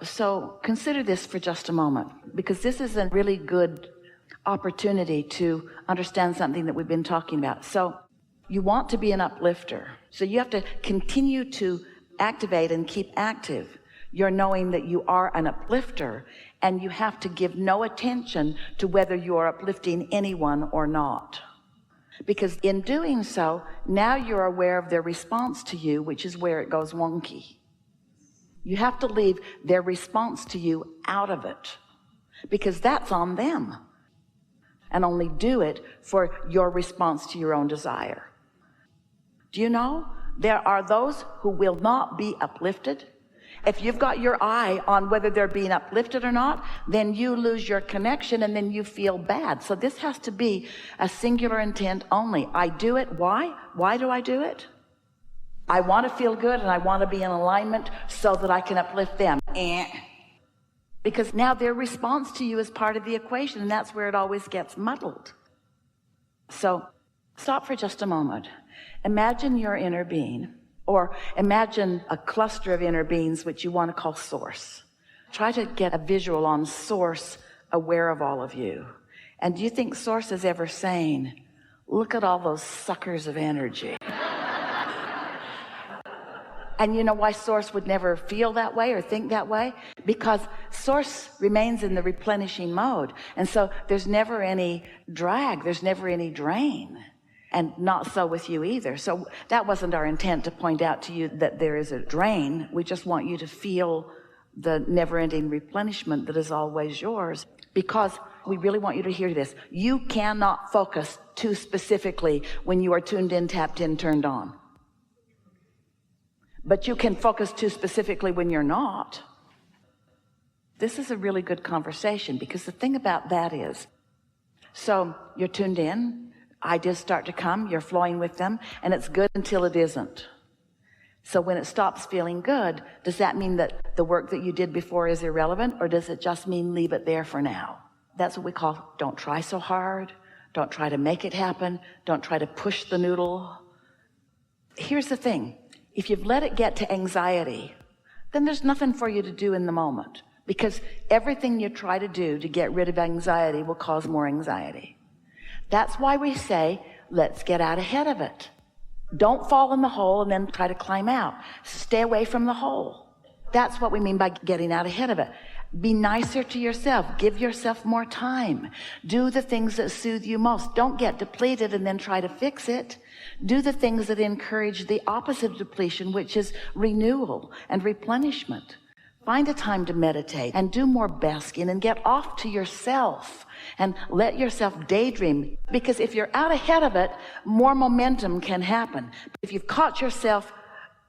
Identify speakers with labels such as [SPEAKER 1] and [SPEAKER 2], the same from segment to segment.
[SPEAKER 1] So consider this for just a moment, because this is a really good opportunity to understand something that we've been talking about. So you want to be an uplifter. So you have to continue to activate and keep active your knowing that you are an uplifter, and you have to give no attention to whether you are uplifting anyone or not. Because in doing so, now you're aware of their response to you, which is where it goes wonky. You have to leave their response to you out of it, because that's on them, and only do it for your response to your own desire. Do you know there are those who will not be uplifted? If you've got your eye on whether they're being uplifted or not, then you lose your connection, and then you feel bad. So this has to be a singular intent only. I do it. Why? Why do I do it? I want to feel good, and I want to be in alignment so that I can uplift them. Because now their response to you is part of the equation, and that's where it always gets muddled. So stop for just a moment. Imagine your inner being, or imagine a cluster of inner beings which you want to call Source. Try to get a visual on Source aware of all of you. And do you think Source is ever saying, look at all those suckers of energy? And you know why Source would never feel that way or think that way? Because Source remains in the replenishing mode. And so there's never any drag, there's never any drain. And not so with you either. So that wasn't our intent to point out to you that there is a drain. We just want you to feel the never-ending replenishment that is always yours, because we really want you to hear this. You cannot focus too specifically when you are tuned in, tapped in, turned on. But you can focus too specifically when you're not. This is a really good conversation, because the thing about that is, so you're tuned in, ideas start to come, you're flowing with them, and it's good until it isn't. So when it stops feeling good, does that mean that the work that you did before is irrelevant, or does it just mean leave it there for now? That's what we call don't try so hard, don't try to make it happen, don't try to push the noodle. Here's the thing, if you've let it get to anxiety, then there's nothing for you to do in the moment, because everything you try to do to get rid of anxiety will cause more anxiety. That's why we say, let's get out ahead of it. Don't fall in the hole and then try to climb out. Stay away from the hole. That's what we mean by getting out ahead of it. Be nicer to yourself. Give yourself more time. Do the things that soothe you most. Don't get depleted and then try to fix it. Do the things that encourage the opposite of depletion, which is renewal and replenishment. Find a time to meditate and do more basking and get off to yourself and let yourself daydream. Because if you're out ahead of it, more momentum can happen. If you've caught yourself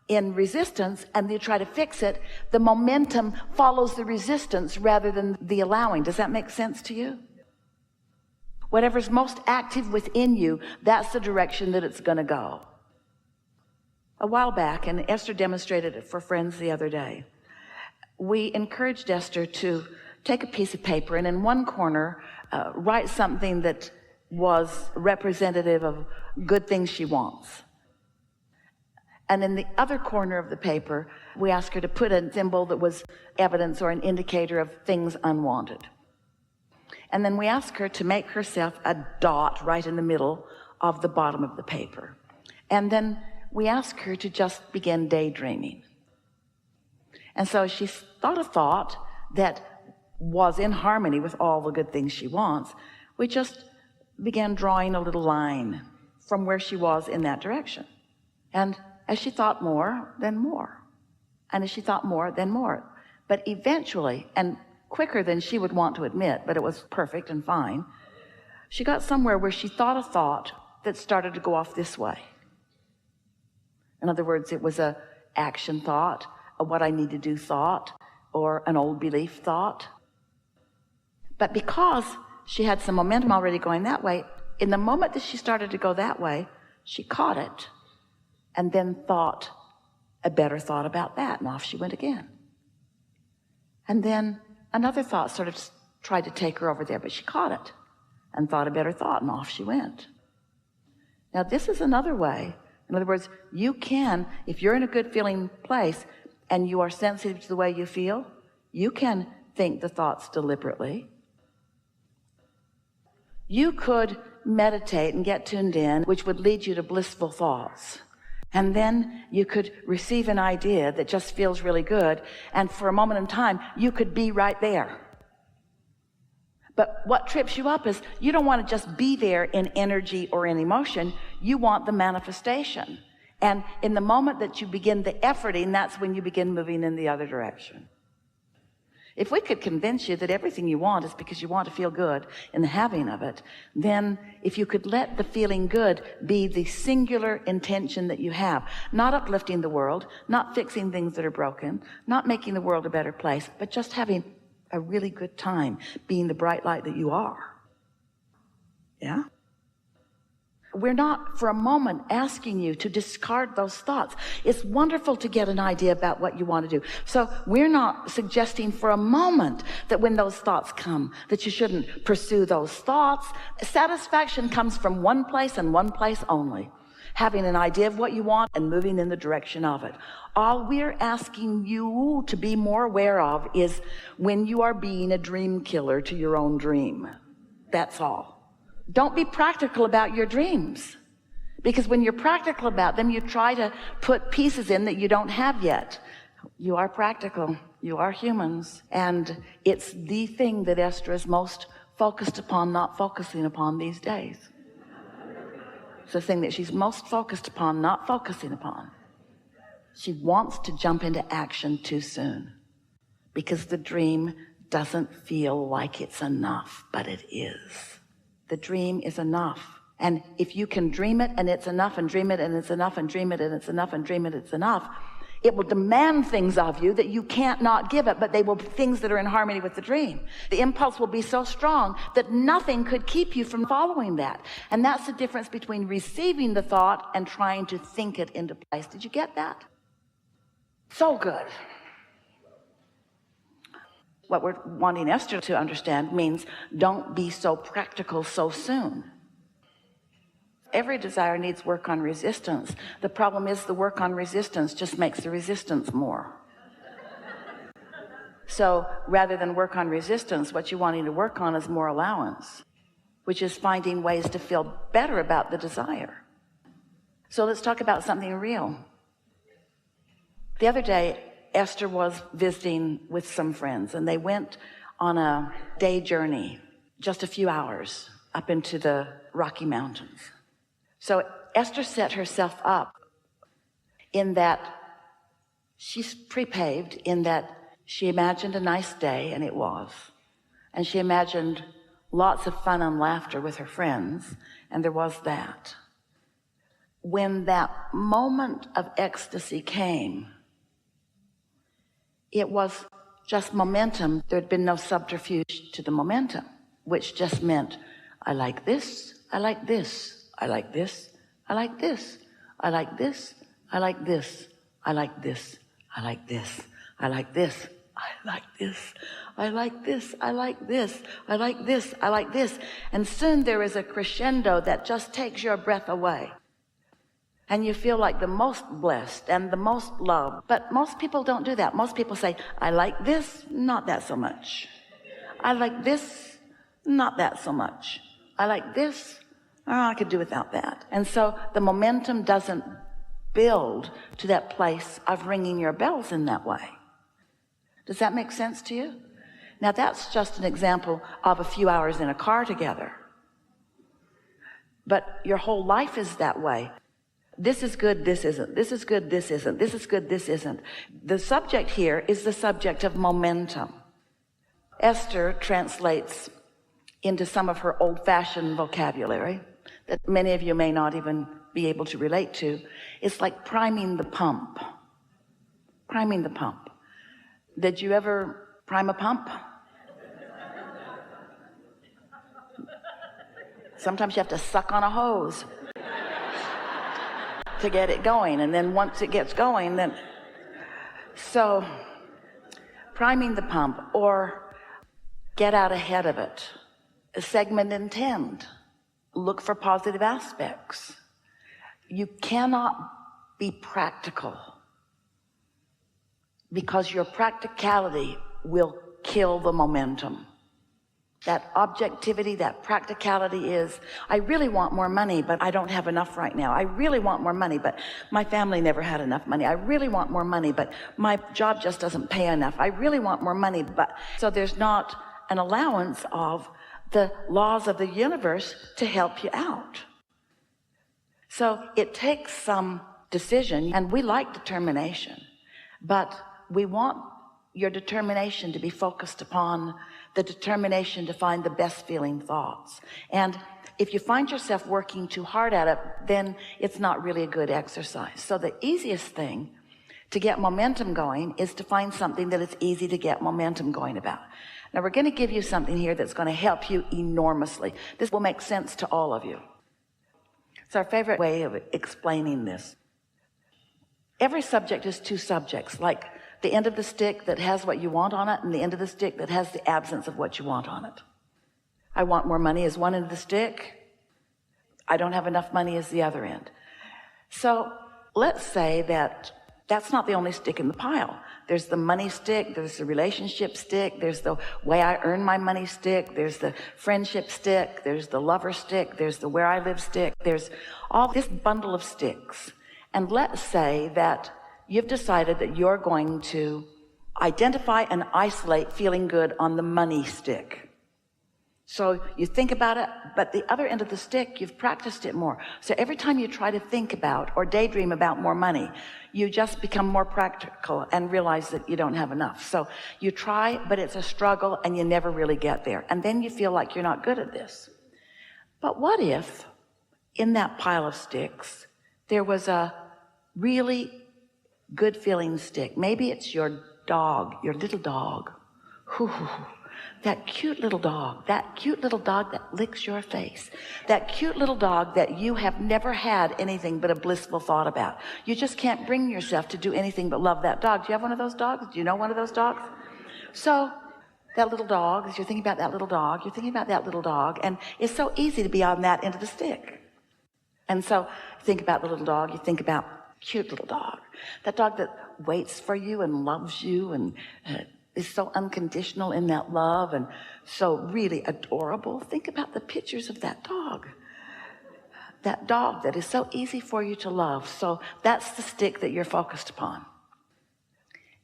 [SPEAKER 1] in resistance and you try to fix it, the momentum follows the resistance rather than the allowing. Does that make sense to you? Whatever's most active within you, that's the direction that it's going to go. A while back, and Esther demonstrated it for friends the other day, we encouraged Esther to take a piece of paper and in one corner write something that was representative of good things she wants. And in the other corner of the paper, we asked her to put a symbol that was evidence or an indicator of things unwanted. And then we asked her to make herself a dot right in the middle of the bottom of the paper. And then we asked her to just begin daydreaming. And so she thought a thought that was in harmony with all the good things she wants. We just began drawing a little line from where she was in that direction. And as she thought more, then more. And as she thought more, then more. But eventually, and quicker than she would want to admit, but it was perfect and fine, she got somewhere where she thought a thought that started to go off this way. In other words, it was a action thought, a what I need to do thought, or an old belief thought. But because she had some momentum already going that way, in the moment that she started to go that way, she caught it and then thought a better thought about that, and off she went again. And then another thought sort of tried to take her over there, but she caught it and thought a better thought, and off she went. Now this is another way. In other words, you can, if you're in a good feeling place and you are sensitive to the way you feel, You can think the thoughts deliberately. You could meditate and get tuned in, which would lead you to blissful thoughts. And then you could receive an idea that just feels really good. And for a moment in time, you could be right there. But what trips you up is you don't want to just be there in energy or in emotion. You want the manifestation. And in the moment that you begin the efforting, that's when you begin moving in the other direction. If we could convince you that everything you want is because you want to feel good in the having of it, then if you could let the feeling good be the singular intention that you have, not uplifting the world, not fixing things that are broken, not making the world a better place, but just having a really good time being the bright light that you are. Yeah? We're not for a moment asking you to discard those thoughts. It's wonderful to get an idea about what you want to do. So we're not suggesting for a moment that when those thoughts come, that you shouldn't pursue those thoughts. Satisfaction comes from one place and one place only. Having an idea of what you want and moving in the direction of it. All we're asking you to be more aware of is when you are being a dream killer to your own dream. That's all. Don't be practical about your dreams, because when you're practical about them, you try to put pieces in that you don't have yet. You are practical. You are humans. And it's the thing that Esther is most focused upon not focusing upon these days. It's the thing that she's most focused upon not focusing upon. She wants to jump into action too soon because the dream doesn't feel like it's enough, but it is. The dream is enough. And if you can dream it and it's enough, and dream it and it's enough, and dream it and it's enough, and dream it, it's enough, it will demand things of you that you can't not give it, but they will be things that are in harmony with the dream. The impulse will be so strong that nothing could keep you from following that. And that's the difference between receiving the thought and trying to think it into place. Did you get that? So good. What we're wanting Esther to understand means don't be so practical so soon. Every desire needs work on resistance. The problem is the work on resistance just makes the resistance more. So rather than work on resistance, what you're wanting to work on is more allowance, which is finding ways to feel better about the desire. So let's talk about something real. The other day, Esther was visiting with some friends, and they went on a day journey, just a few hours, up into the Rocky Mountains. So Esther set herself up in that she's pre-paved, in that she imagined a nice day, and it was. And she imagined lots of fun and laughter with her friends, and there was that. When that moment of ecstasy came, it was just momentum. There had been no subterfuge to the momentum, which just meant, I like this, I like this, I like this, I like this, I like this, I like this, I like this, I like this, I like this, I like this, I like this, I like this, I like this, I like this. And soon there is a crescendo that just takes your breath away. And you feel like the most blessed and the most loved. But most people don't do that. Most people say, I like this, not that so much. I like this, not that so much. I like this, I could do without that. And so the momentum doesn't build to that place of ringing your bells in that way. Does that make sense to you? Now that's just an example of a few hours in a car together. But your whole life is that way. This is good, this isn't. This is good, this isn't. This is good, this isn't. The subject here is the subject of momentum. Esther translates into some of her old-fashioned vocabulary that many of you may not even be able to relate to. It's like priming the pump. Priming the pump. Did you ever prime a pump? Sometimes you have to suck on a hose to get it going, and then once it gets going, then so priming the pump, or get out ahead of it, segment intend, look for positive aspects. You cannot be practical because your practicality will kill the momentum. That objectivity, that practicality is, I really want more money, but I don't have enough right now. I really want more money, but my family never had enough money. I really want more money, but my job just doesn't pay enough. I really want more money, but so there's not an allowance of the laws of the universe to help you out. So it takes some decision, and we like determination, but we want your determination to be focused upon the determination to find the best feeling thoughts. And if you find yourself working too hard at it, then it's not really a good exercise. So the easiest thing to get momentum going is to find something that it's easy to get momentum going about. Now we're going to give you something here that's going to help you enormously. This will make sense to all of you. It's our favorite way of explaining this. Every subject is two subjects, like the end of the stick that has what you want on it and the end of the stick that has the absence of what you want on it. I want more money is one end of the stick. I don't have enough money is the other end. So let's say that that's not the only stick in the pile. There's the money stick, there's the relationship stick, there's the way I earn my money stick, there's the friendship stick, there's the lover stick, there's the where I live stick, there's all this bundle of sticks. And let's say that you've decided that you're going to identify and isolate feeling good on the money stick. So you think about it, but the other end of the stick, you've practiced it more. So every time you try to think about or daydream about more money, you just become more practical and realize that you don't have enough. So you try, but it's a struggle and you never really get there. And then you feel like you're not good at this. But what if in that pile of sticks, there was a really good feeling stick? Maybe it's your dog, your little dog. That cute little dog that licks your face, that cute little dog that you have never had anything but a blissful thought about. You just can't bring yourself to do anything but love that dog. Do you have one of those dogs? Do you know one of those dogs? So that little dog, as you're thinking about that little dog, you're thinking about that little dog, and it's so easy to be on that end of the stick. And so you think about the little dog, you think about cute little dog, that dog that waits for you and loves you and is so unconditional in that love and so really adorable. Think about the pictures of that dog that is so easy for you to love. So that's the stick that you're focused upon.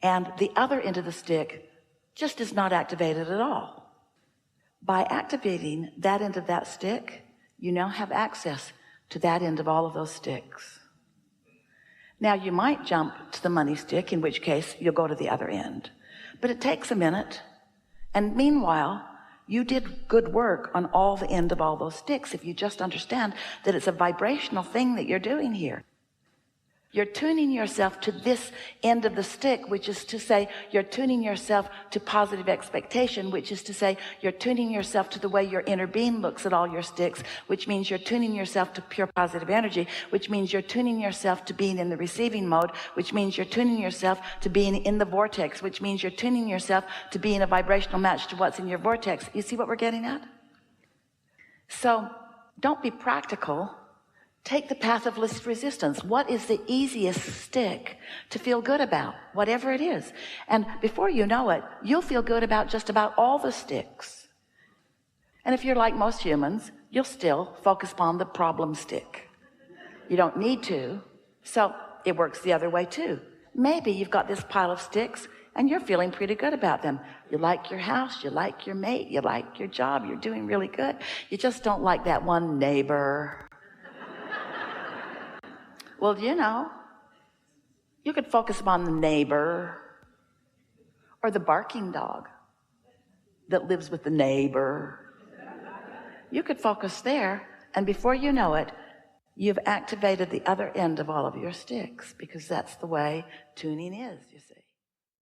[SPEAKER 1] And the other end of the stick just is not activated at all. By activating that end of that stick, you now have access to that end of all of those sticks. Now you might jump to the money stick, in which case you'll go to the other end. But it takes a minute. And meanwhile, you did good work on all the end of all those sticks if you just understand that it's a vibrational thing that you're doing here. You're tuning yourself to this end of the stick, which is to say you're tuning yourself to positive expectation, which is to say you're tuning yourself to the way your inner being looks at all your sticks, which means you're tuning yourself to pure positive energy, which means you're tuning yourself to being in the receiving mode, which means you're tuning yourself to being in the vortex, which means you're tuning yourself to being a vibrational match to what's in your vortex. You see what we're getting at? So don't be practical. Take the path of least resistance. What is the easiest stick to feel good about? Whatever it is. And before you know it, you'll feel good about just about all the sticks. And if you're like most humans, you'll still focus upon the problem stick. You don't need to. So it works the other way too. Maybe you've got this pile of sticks and you're feeling pretty good about them. You like your house, you like your mate, you like your job, you're doing really good. You just don't like that one neighbor. Well, you know, you could focus upon the neighbor or the barking dog that lives with the neighbor. You could focus there, and before you know it, you've activated the other end of all of your sticks, because that's the way tuning is, you see.